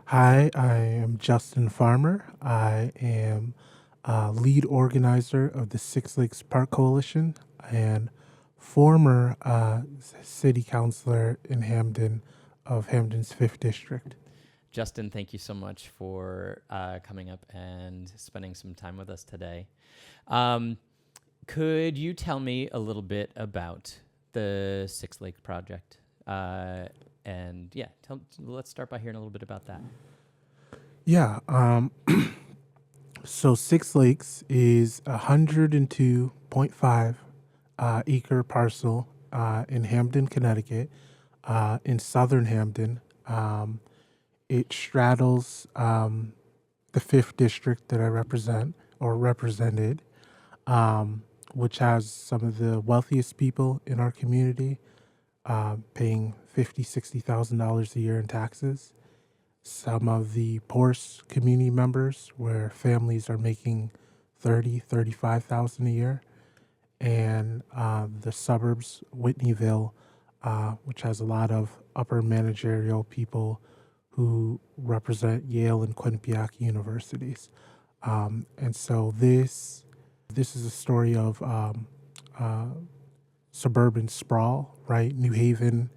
Hi, I am Justin Farmer. I am lead organizer of the Six Lakes Park Coalition and former city councilor in Hamden of Hamden's 5th District. Justin, thank you so much for coming up and spending some time with us today. Um, could you tell me a little bit about the Six Lake Project? And yeah, let's start by hearing a little bit about that. Yeah, so Six Lakes is a 102.5 acre parcel in Hamden, Connecticut, in southern Hamden. It straddles the 5th District that I represent or represented, which has some of the wealthiest people in our community paying $50,000-$60,000 a year in taxes. Some of the poorest community members where families are making 35,000 a year, and the suburbs, Whitneyville, which has a lot of upper managerial people who represent Yale and Quinnipiac universities. And so this is a story of suburban sprawl, right? New Haven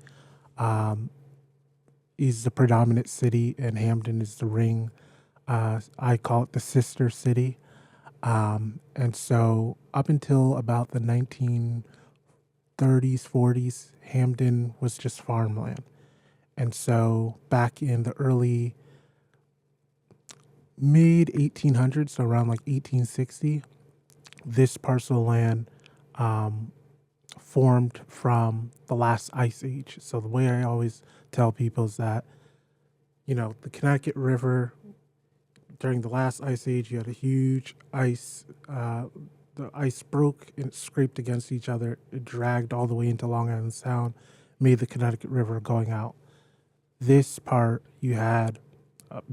is the predominant city, and Hamden is the ring. I call it the sister city. And so up until about the 1930s, 40s, Hamden was just farmland. And so back in the early mid 1800s, so around like 1860, this parcel of land formed from the last ice age. So the way I always tell people is that, the Connecticut River during the last ice age, you had a huge ice. The ice broke and it scraped against each other. It dragged all the way into Long Island Sound, made the Connecticut River going out. This part, you had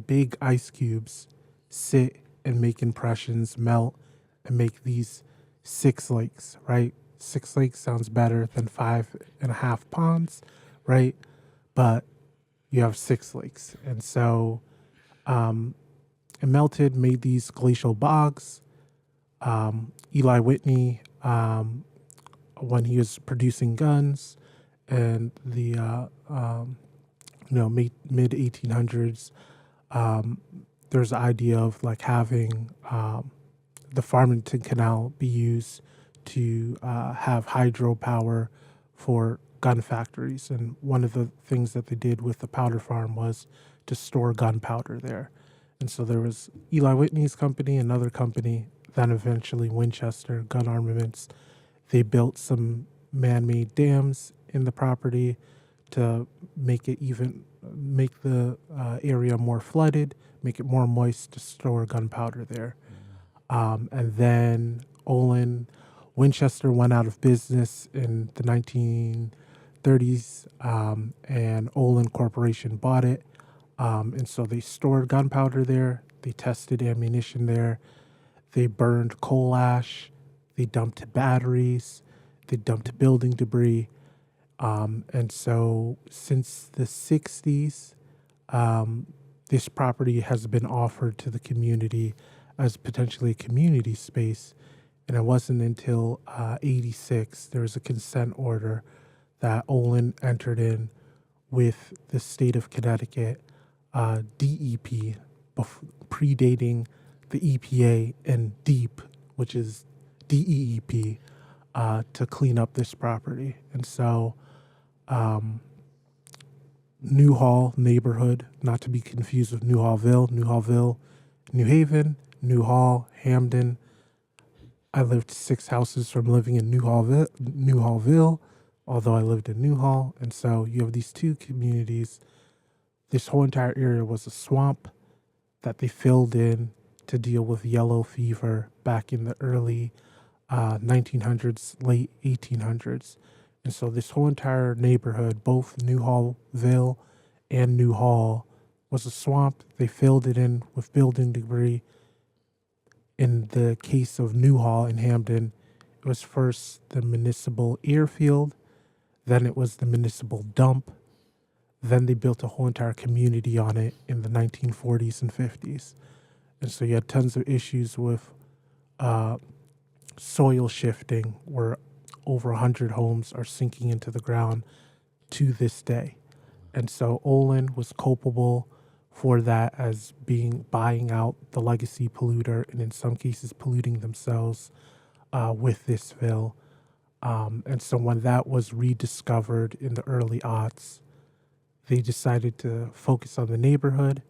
big ice cubes sit and make impressions, melt, and make these six lakes, right? Six lakes sounds better than 5.5 ponds, right? But you have six lakes. And so it melted, made these glacial bogs. Eli Whitney, when he was producing guns, and the mid 1800s, there's the idea of like having the Farmington Canal be used to have hydropower for gun factories. And one of the things that they did with the powder farm was to store gunpowder there. And so there was Eli Whitney's company, another company, then eventually Winchester Gun Armaments. They built some man-made dams in the property to make the area more flooded, make it more moist to store gunpowder there. And then Winchester went out of business in the 1930s, and Olin Corporation bought it. And so they stored gunpowder there, they tested ammunition there, they burned coal ash, they dumped batteries, they dumped building debris. And so since the 60s, this property has been offered to the community as potentially a community space. And it wasn't until 86 there was a consent order that Olin entered in with the state of Connecticut, DEP, predating the EPA, and DEEP, which is DEEP, to clean up this property. And so Newhall neighborhood, not to be confused with Newhallville, New Haven, Newhall, Hamden. I lived 6 houses from living in Newhallville, although I lived in Newhall. And so you have these two communities. This whole entire area was a swamp that they filled in to deal with yellow fever back in the early 1900s, late 1800s. And so this whole entire neighborhood, both Newhallville and Newhall, was a swamp. They filled it in with building debris. In the case of Newhall in Hamden, it was first the municipal airfield, then it was the municipal dump, Then they built a whole entire community on it in the 1940s and 50s. And so you had tons of issues with uh, soil shifting, where over 100 homes are sinking into the ground to this day. And so Olin was culpable for that, as being buying out the legacy polluter, and in some cases polluting themselves with this fill. And so when that was rediscovered in the early aughts, they decided to focus on the neighborhood.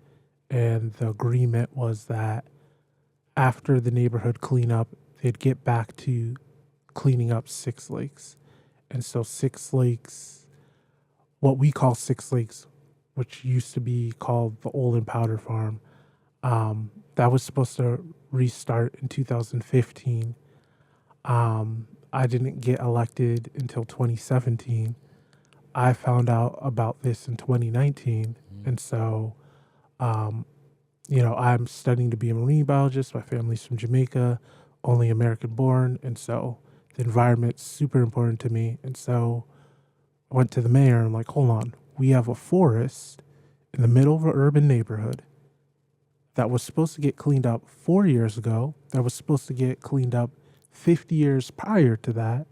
And the agreement was that after the neighborhood cleanup, they'd get back to cleaning up Six Lakes. And so Six Lakes, what we call Six Lakes, which used to be called the Olin Powder Farm, that was supposed to restart in 2015. I didn't get elected until 2017. I found out about this in 2019. And so, I'm studying to be a marine biologist. My family's from Jamaica, only American born. And so the environment's super important to me. And so I went to the mayor and I'm like, hold on, we have a forest in the middle of an urban neighborhood that was supposed to get cleaned up 4 years ago, that was supposed to get cleaned up 50 years prior to that.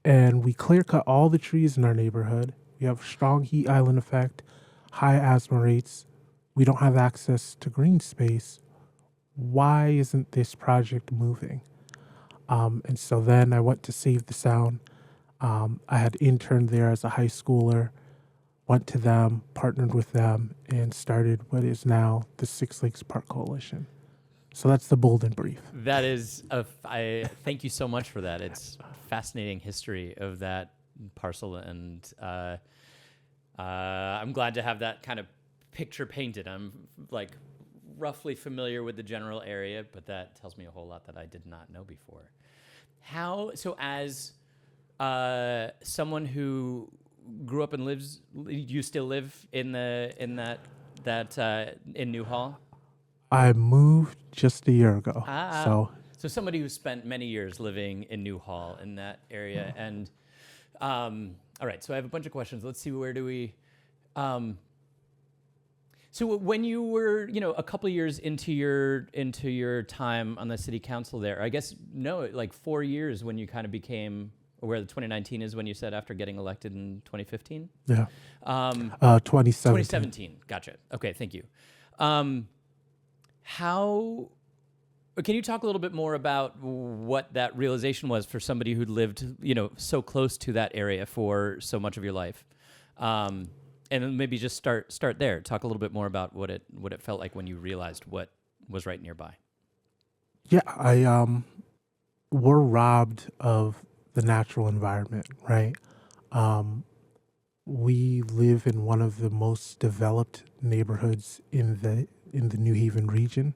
And we clear cut all the trees in our neighborhood. We have strong heat island effect, high asthma rates. We don't have access to green space. Why isn't this project moving? And so then I went to Save the Sound. I had interned there as a high schooler, went to them, partnered with them, and started what is now the Six Lakes Park Coalition. So that's the bold and brief. That is, I thank you so much for that. It's fascinating history of that parcel, and I'm glad to have that kind of picture painted. I'm like roughly familiar with the general area, but that tells me a whole lot that I did not know before. So as someone who grew up and lives, you still live in Newhall? I moved just a year ago. So somebody who spent many years living in Newhall in that area. And all right, so I have a bunch of questions. Let's see, where do we? So when you were, a couple of years into your time on the city council there, I guess like 4 years when you kind of became aware that 2019 is when you said after getting elected in 2015. Yeah. 2017. 2017. Gotcha. Okay, thank you. Can you talk a little bit more about what that realization was for somebody who'd lived, so close to that area for so much of your life? And then maybe just start there. Talk a little bit more about what it felt like when you realized what was right nearby. Yeah, we're robbed of the natural environment, right? We live in one of the most developed neighborhoods in the New Haven region,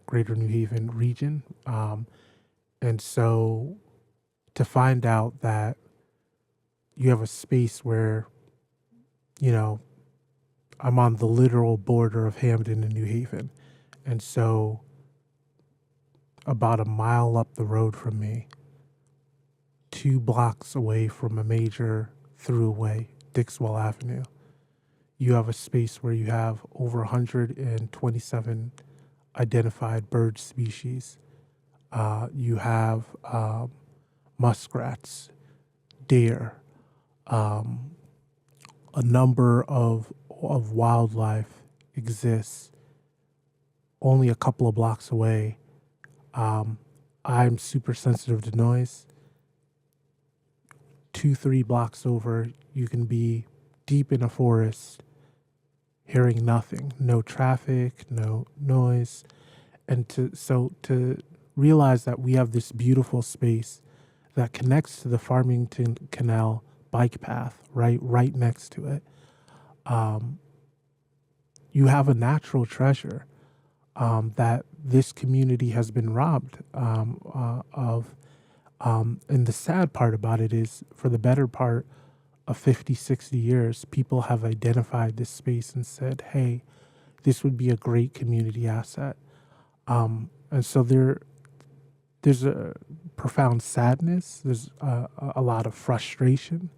Greater New Haven region. And so to find out that you have a space where, I'm on the literal border of Hamden and New Haven. And so about a mile up the road from me, 2 blocks away from a major throughway, Dixwell Avenue, you have a space where you have over 127 identified bird species. You have muskrats, deer, a number of wildlife exists only a couple of blocks away. I'm super sensitive to noise. 2-3 blocks over, you can be deep in a forest, hearing nothing, no traffic, no noise. And to realize that we have this beautiful space that connects to the Farmington Canal bike path, right next to it. You have a natural treasure that this community has been robbed of. And the sad part about it is, for the better part of 50, 60 years, people have identified this space and said, hey, this would be a great community asset. And so there's a profound sadness. There's a lot of frustration.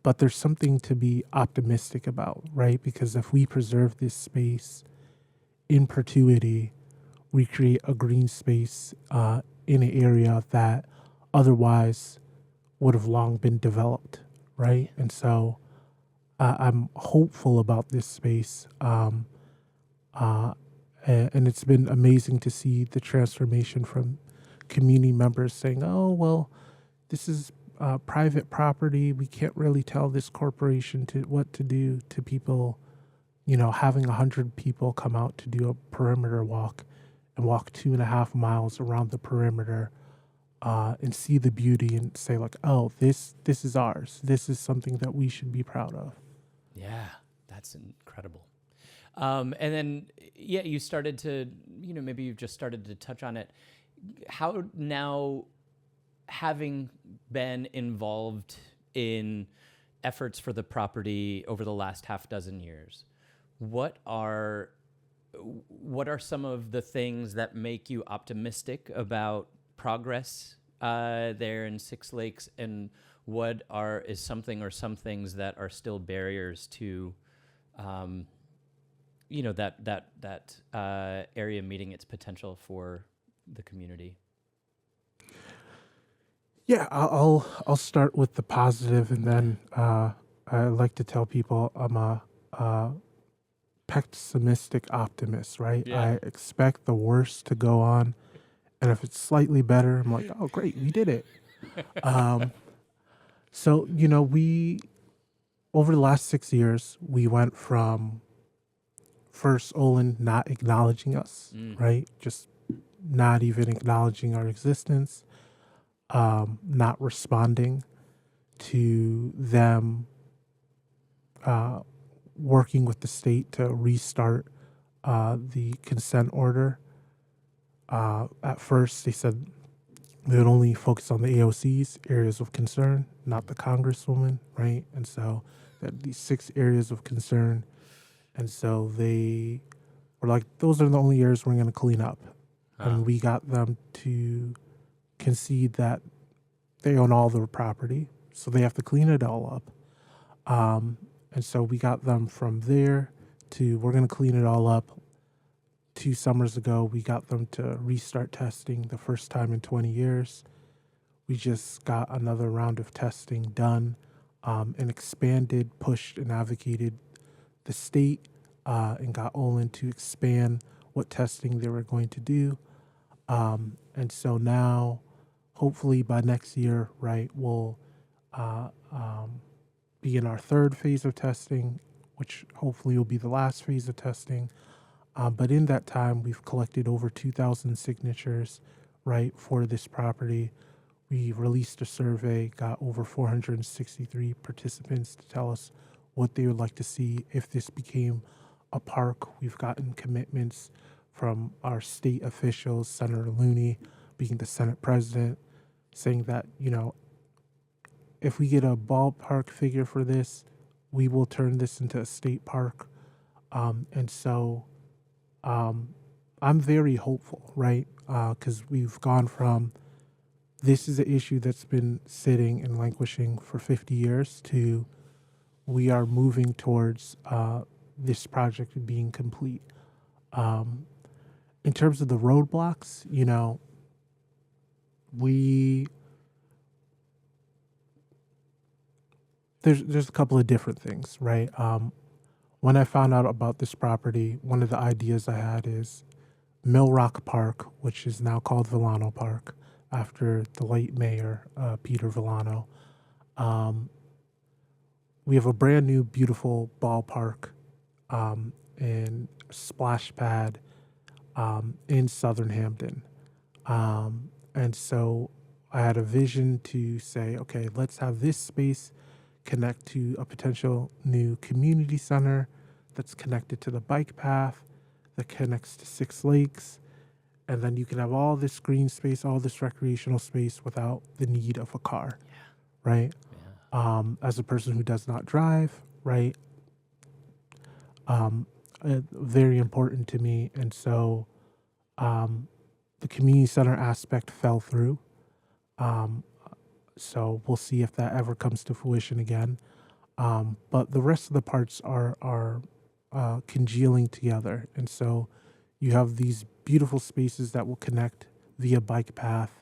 but there's something to be optimistic about, right? Because if we preserve this space in perpetuity, we create a green space in an area that otherwise would have long been developed, right? And so I'm hopeful about this space. Uh, and it's been amazing to see the transformation from community members saying, oh, well, this is private property. We can't really tell this corporation to what to do, to people, having 100 people come out to do a perimeter walk and walk 2.5 miles around the perimeter and see the beauty and say like, oh, this is ours. This is something that we should be proud of. Yeah, that's incredible. And then, yeah, you started to, maybe you've just started to touch on it. How now, having been involved in efforts for the property over the last half dozen years, what are some of the things that make you optimistic about progress there in Six Lakes, and what is something or some things that are still barriers to that area meeting its potential for the community? Yeah, I'll start with the positive, and then I like to tell people I'm a pessimistic optimist, right? Yeah. I expect the worst to go on, and if it's slightly better, I'm like, oh, great, we did it. So we over the last 6 years, we went from first Olin not acknowledging us, right? Just not even acknowledging our existence, not responding to them working with the state to restart the consent order. At first, they said they would only focus on the AOC's areas of concern, not the Congresswoman, right? And so these 6 areas of concern. And so they were like, those are the only areas we're going to clean up. And we got them to concede that they own all the property, so they have to clean it all up. And so we got them from there to we're going to clean it all up. 2 summers ago, we got them to restart testing the first time in 20 years. We just got another round of testing done and expanded, pushed, and advocated the state and got Olin to expand what testing they were going to do. And so now, hopefully by next year, right, we'll be in our 3rd phase of testing, which hopefully will be the last phase of testing. But in that time, we've collected over 2,000 signatures, right, for this property. We released a survey, got over 463 participants to tell us what they would like to see if this became a park. We've gotten commitments from our state officials, Senator Looney being the Senate president, saying that, if we get a ballpark figure for this, we will turn this into a state park. And so I'm very hopeful, right? Because we've gone from this is an issue that's been sitting and languishing for 50 years to we are moving towards this project being complete. In terms of the roadblocks, there's a couple of different things, right? When I found out about this property, one of the ideas I had is Mill Rock Park, which is now called Villano Park, after the late mayor, Peter Villano. We have a brand new, beautiful ballpark and splash pad in Southern Hampton. And so I had a vision to say, okay, let's have this space connect to a potential new community center that's connected to the bike path, that connects to Six Lakes, and then you can have all this green space, all this recreational space without the need of a car, right? As a person who does not drive, right? Very important to me, and so the community center aspect fell through. So we'll see if that ever comes to fruition again. But the rest of the parts are congealing together, and so you have these beautiful spaces that will connect via bike path,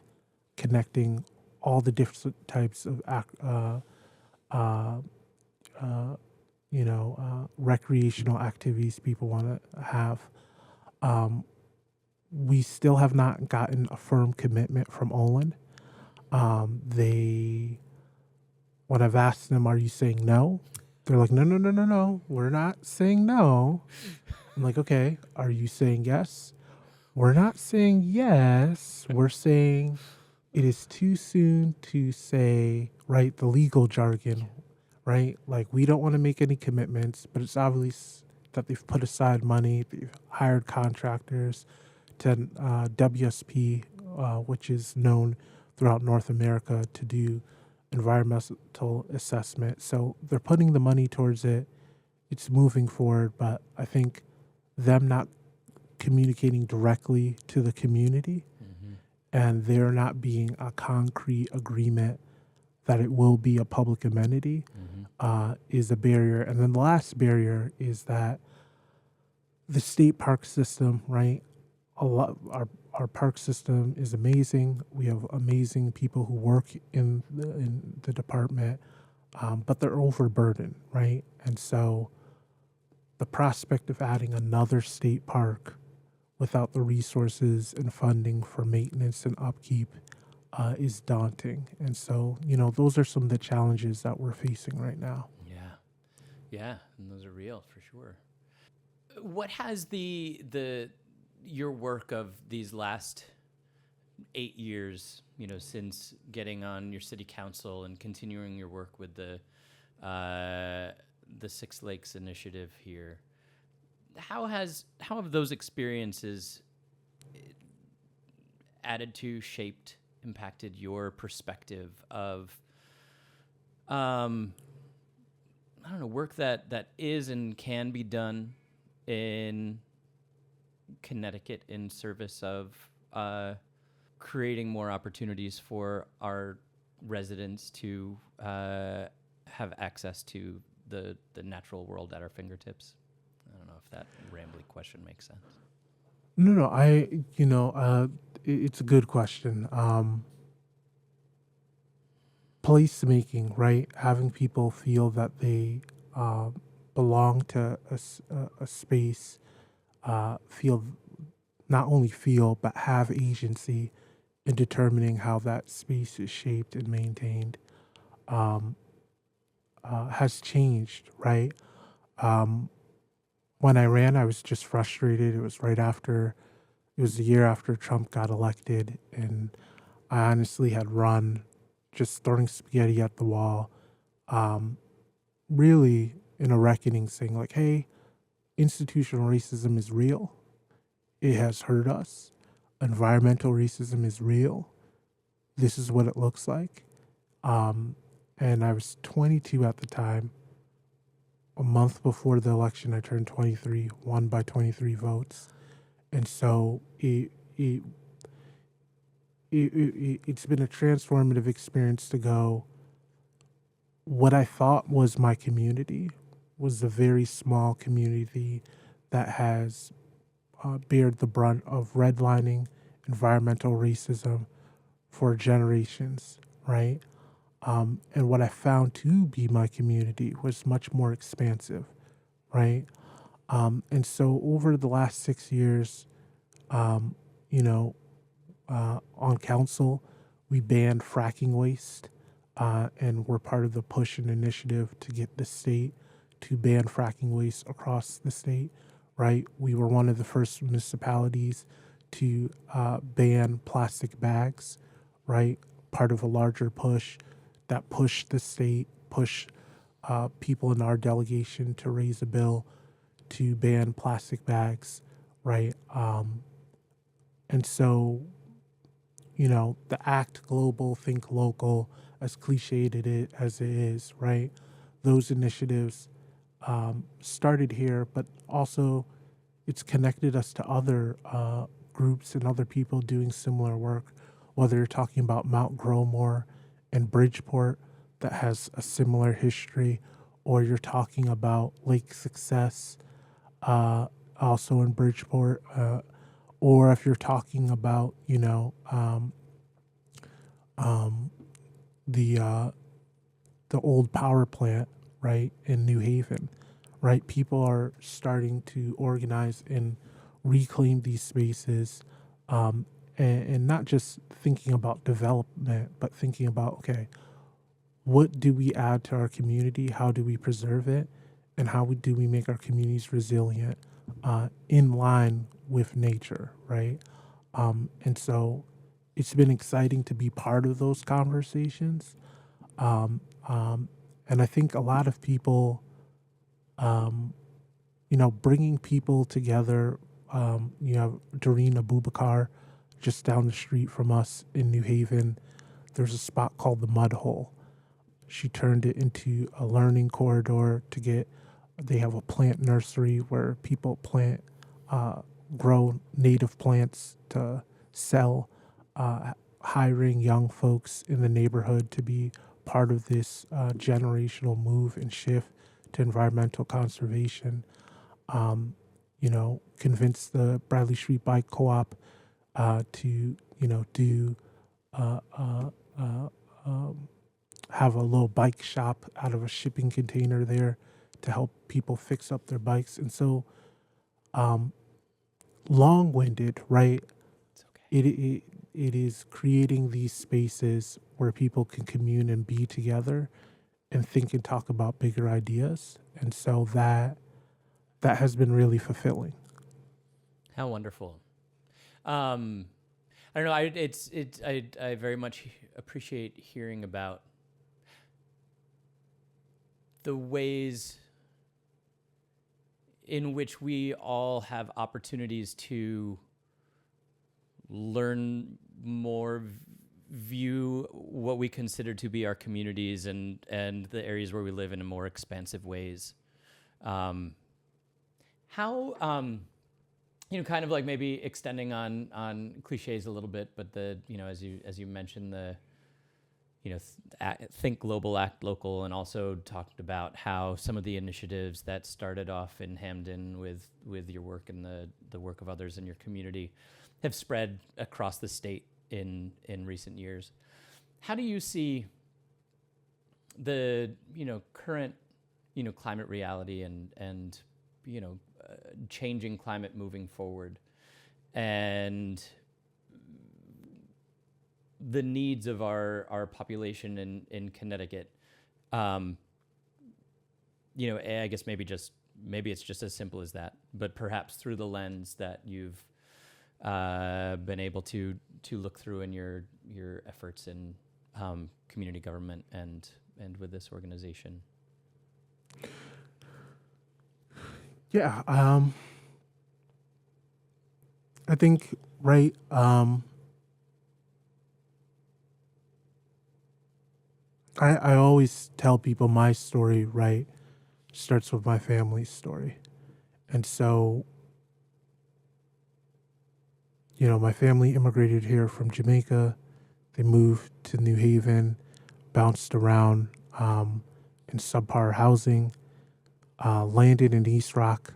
connecting all the different types of uh, uh, recreational activities people want to have. Um, we still have not gotten a firm commitment from Olin. They, when I've asked them, "Are you saying no?" They're like, "No, no, no, no, no. We're not saying no." I'm like, "Okay, are you saying yes?" We're not saying yes. We're saying it is too soon to say, right, the legal jargon, right? Like, we don't want to make any commitments, but it's obvious that they've put aside money, they've hired contractors to WSP, which is known throughout North America to do environmental assessment. So they're putting the money towards it. It's moving forward, but I think them not communicating directly to the community Mm-hmm. and there not being a concrete agreement that it will be a public amenity Mm-hmm. is a barrier. And then the last barrier is that the state park system, right? A lot our park system is amazing. We have amazing people who work in the department, but they're overburdened, right? And so the prospect of adding another state park without the resources and funding for maintenance and upkeep is daunting. And so, those are some of the challenges that we're facing right now. Yeah. Yeah, and those are real for sure. What has the your work of these last 8 years, since getting on your city council and continuing your work with the Six Lakes initiative here, how have those experiences added to, shaped, impacted your perspective of I don't know, work that is and can be done in Connecticut in service of creating more opportunities for our residents to have access to the natural world at our fingertips? I don't know if that rambly question makes sense. No, it's a good question. Placemaking, right? Having people feel that they uh, belong to a space, feel not only feel but have agency in determining how that space is shaped and maintained, um, has changed, right? Um, when I ran, I was just frustrated. It was the year after Trump got elected, and I honestly had run just throwing spaghetti at the wall, um, really in a reckoning, saying, like, hey, institutional racism is real. It has hurt us. Environmental racism is real. This is what it looks like. Um, and I was 22 at the time. A month before the election, I turned 23, won by 23 votes. And so it's been a transformative experience to go. What I thought was my community was a very small community that has bared the brunt of redlining, environmental racism for generations, right? And what I found to be my community was much more expansive, right? And so over the last 6 years, um, you know, on council, we banned fracking waste, and we're part of the push and initiative to get the state to ban fracking waste across the state, right? We were one of the first municipalities to ban plastic bags, right? Part of a larger push that pushed the state, pushed people in our delegation to raise a bill to ban plastic bags, right? And so, the act global, think local, as cliched as it is, right? Those initiatives started here, but also it's connected us to other groups and other people doing similar work, whether you're talking about Mount Gromore and Bridgeport that has a similar history, or you're talking about Lake Success, uh, also in Bridgeport, or if you're talking about, um, the uh, the old power plant, right, in New Haven, right? People are starting to organize and reclaim these spaces, and not just thinking about development, but thinking about, okay, what do we add to our community? How do we preserve it? And do we make our communities resilient, in line with nature, right? And so it's been exciting to be part of those conversations. Um, um, and I think a lot of people, um, bringing people together. You have Doreen Abubakar just down the street from us in New Haven. There's a spot called the Mud Hole. She turned it into a learning corridor they have a plant nursery where people uh, grow native plants to sell, hiring young folks in the neighborhood to be part of this generational move and shift to environmental conservation. Convince the Bradley Street Bike Co-op to, do uh, uh, uh, um, have a little bike shop out of a shipping container there to help people fix up their bikes. And so, um, long-winded, right? It's okay. It is creating these spaces where people can commune and be together and think and talk about bigger ideas. And so that has been really fulfilling. How wonderful. I don't know. I very much appreciate hearing about the ways in which we all have opportunities to learn more, view what we consider to be our communities and the areas where we live in a more expansive ways. How kind of like maybe extending on cliches a little bit, but as you mentioned, the think global, act local, and also talked about how some of the initiatives that started off in Hamden with your work and the work of others in your community have spread across the state in recent years. How do you see the current climate reality and changing climate moving forward, and the needs of our population in Connecticut? I guess maybe it's just as simple as that, but perhaps through the lens that you've been able to look through in your efforts in community government and with this organization. Yeah, I think, right. I always tell people my story, right, starts with my family's story. And so, my family immigrated here from Jamaica. They moved to New Haven, bounced around in subpar housing, landed in East Rock,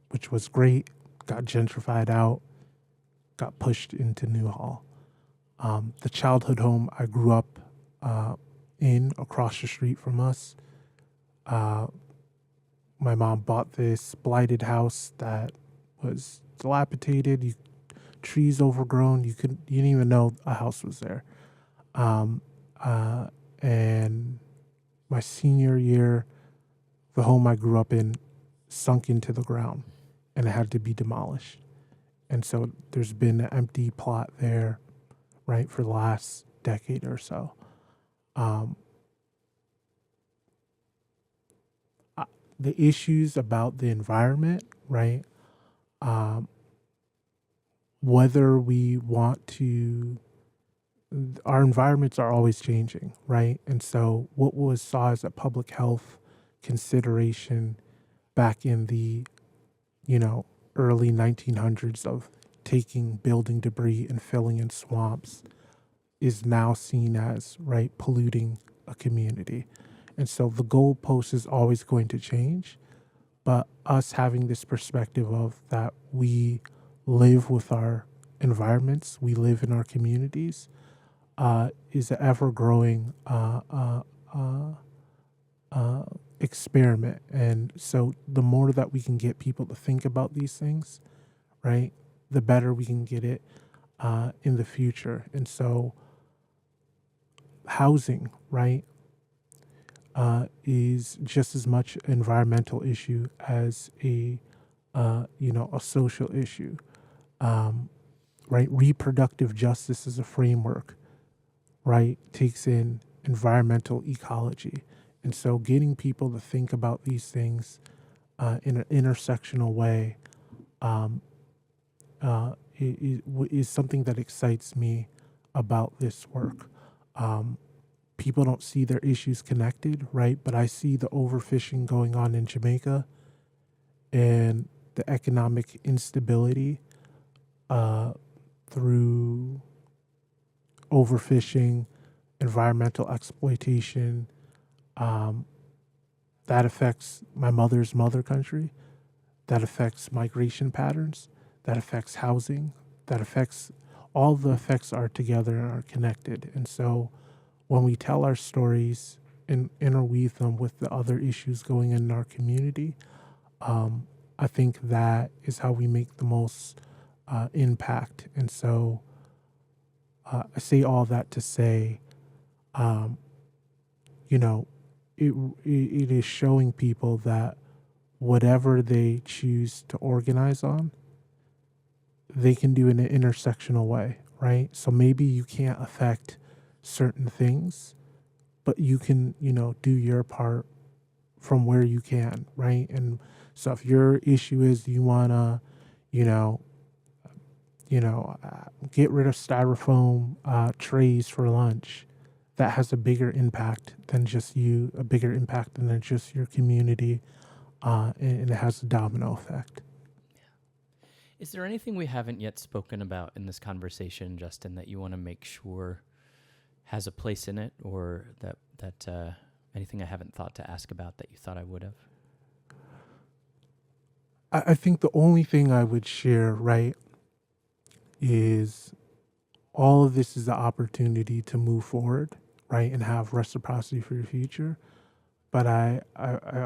which was great, got gentrified out, got pushed into Newhall. The childhood home I grew up in across the street from us, my mom bought this blighted house that was dilapidated, trees overgrown. You didn't even know a house was there. Um, and my senior year, the home I grew up in sunk into the ground, and it had to be demolished. And so there's been an empty plot there, right, for the last decade or so. The issues about the environment, right? Whether we want to, our environments are always changing, right? And so what was saw as a public health consideration back in the, early 1900s of taking building debris and filling in swamps is now seen as, right, polluting a community. And so the goalpost is always going to change. But us having this perspective of that we live with our environments, we live in our communities, is an ever growing experiment. And so the more that we can get people to think about these things, right, the better we can get it in the future. And so housing, right, is just as much an environmental issue as a social issue. Right, reproductive justice as a framework, right, takes in environmental ecology, and so getting people to think about these things in an intersectional way is something that excites me about this work. People don't see their issues connected, right? But I see the overfishing going on in Jamaica and the economic instability through overfishing, environmental exploitation. That affects my mother's mother country. That affects migration patterns. That affects housing. That affects all the effects are together and are connected. And so when we tell our stories and interweave them with the other issues going in our community, I think that is how we make the most impact. And so I say all that to say, you know, it is showing people that whatever they choose to organize on, they can do in an intersectional way, right? So maybe you can't affect certain things, but you can, do your part from where you can, right? And so if your issue is you want to, you know, get rid of styrofoam trays for lunch, that has a bigger impact than just you, a bigger impact than just your community, and it has a domino effect. Is there anything we haven't yet spoken about in this conversation, Justin, that you want to make sure has a place in it, or that anything I haven't thought to ask about that you thought I would have? I think the only thing I would share, right, is all of this is the opportunity to move forward, right, and have reciprocity for your future. But I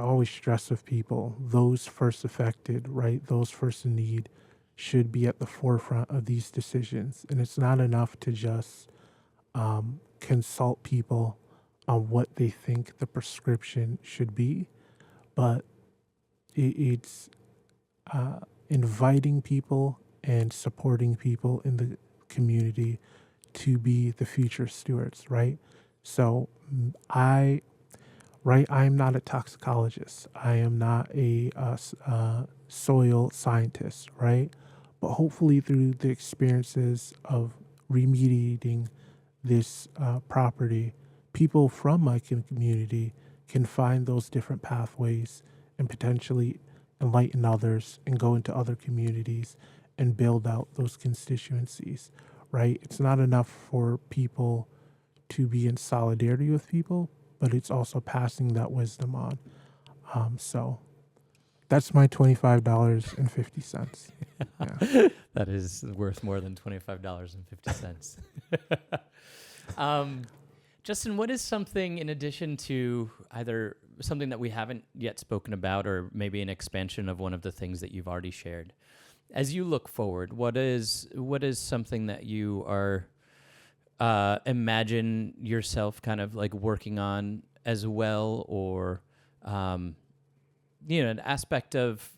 always stress with people, those first affected, right, those first in need should be at the forefront of these decisions. And it's not enough to just consult people on what they think the prescription should be, but it's inviting people and supporting people in the community to be the future stewards, right? So I'm not a toxicologist. I am not a soil scientist, right? But hopefully, through the experiences of remediating this property, people from my community can find those different pathways and potentially enlighten others and go into other communities and build out those constituencies, right? It's not enough for people to be in solidarity with people, but it's also passing that wisdom on. So that's my $25.50. Yeah. That is worth more than $25.50. Justin, what is something in addition to either something that we haven't yet spoken about, or maybe an expansion of one of the things that you've already shared? As you look forward, what is something that you are imagine yourself kind of like working on as well, or an aspect of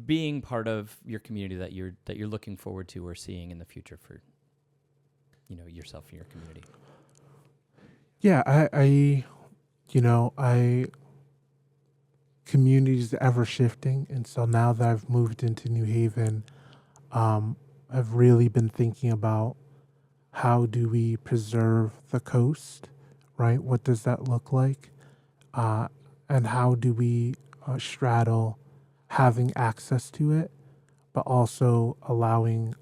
being part of your community that you're looking forward to or seeing in the future for yourself and your community? Yeah, I community is ever shifting, and so now that I've moved into New Haven, I've really been thinking about how do we preserve the coast, right? What does that look like? And how do we straddle having access to it, but also allowing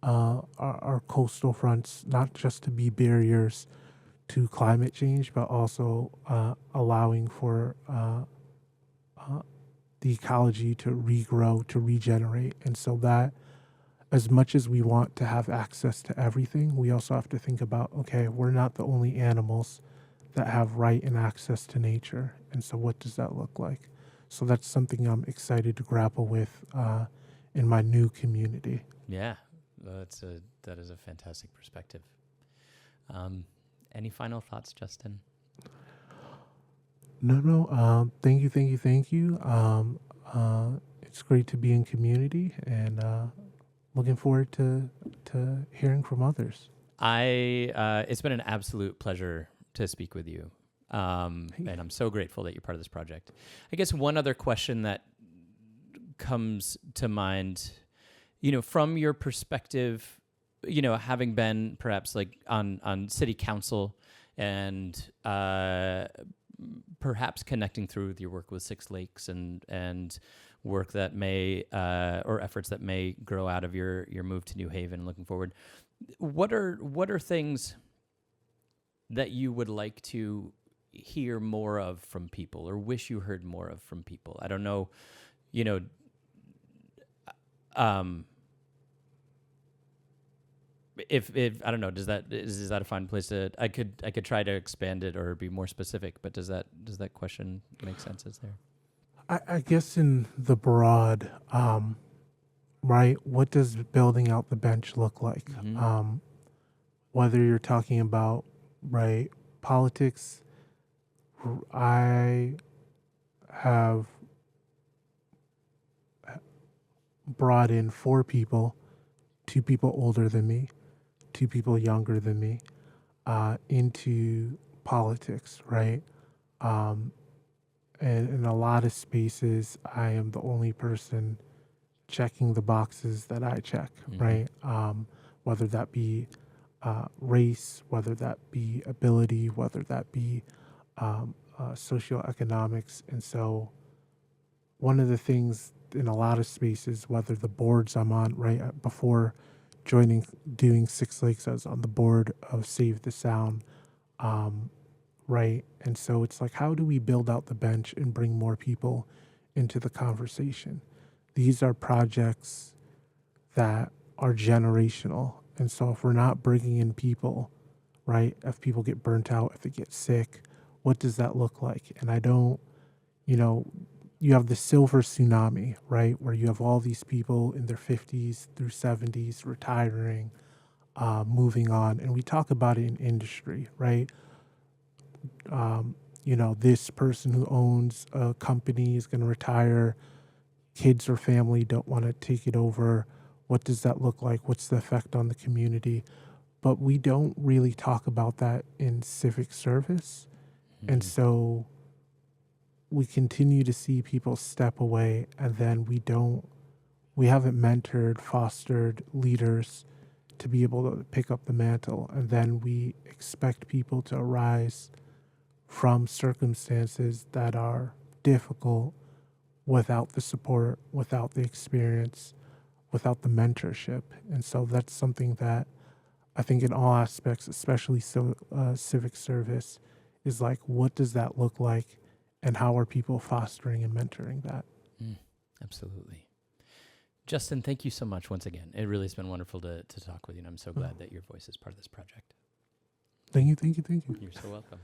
our coastal fronts, not just to be barriers to climate change, but also allowing for the ecology to regrow, to regenerate. And so that, as much as we want to have access to everything, we also have to think about, okay, we're not the only animals that have right and access to nature. And so what does that look like? So that's something I'm excited to grapple with in my new community. Yeah, that is a fantastic perspective. Any final thoughts, Justin? No. Thank you. It's great to be in community, and looking forward to hearing from others. It's been an absolute pleasure to speak with you, and I'm so grateful that you're part of this project. I guess one other question that comes to mind, from your perspective, having been perhaps like on city council and perhaps connecting through with your work with Six Lakes and work that may or efforts that may grow out of your move to New Haven looking forward. What are things that you would like to hear more of from people or wish you heard more of from people? I don't know, if I don't know, is that a fine place to? I could try to expand it or be more specific, but does that question make sense? Is there? I guess in the broad, right, what does building out the bench look like? Mm-hmm. Whether you're talking about, right, politics, I have brought in 4 people, 2 people older than me, 2 people younger than me, into politics, right? And in a lot of spaces, I am the only person checking the boxes that I check, Mm-hmm. right? Whether that be race, whether that be ability, whether that be socioeconomics. And so one of the things in a lot of spaces, whether the boards I'm on, right, before doing Six Lakes, I was on the board of Save the Sound, right? And so it's like, how do we build out the bench and bring more people into the conversation? These are projects that are generational. And so if we're not bringing in people, right, if people get burnt out, if they get sick, what does that look like? And I don't, you have the silver tsunami, right, where you have all these people in their 50s through 70s retiring, moving on. And we talk about it in industry, right? This person who owns a company is going to retire. Kids or family don't want to take it over. What does that look like? What's the effect on the community? But we don't really talk about that in civic service. Mm-hmm. And so we continue to see people step away, and then we haven't mentored, fostered leaders to be able to pick up the mantle. And then we expect people to arise from circumstances that are difficult without the support, without the experience, without the mentorship. And so that's something that I think in all aspects, especially civic service, is like, what does that look like? And how are people fostering and mentoring that? Absolutely. Justin, thank you so much once again. It really has been wonderful to talk with you, and I'm so glad that your voice is part of this project. Thank you. You're so welcome.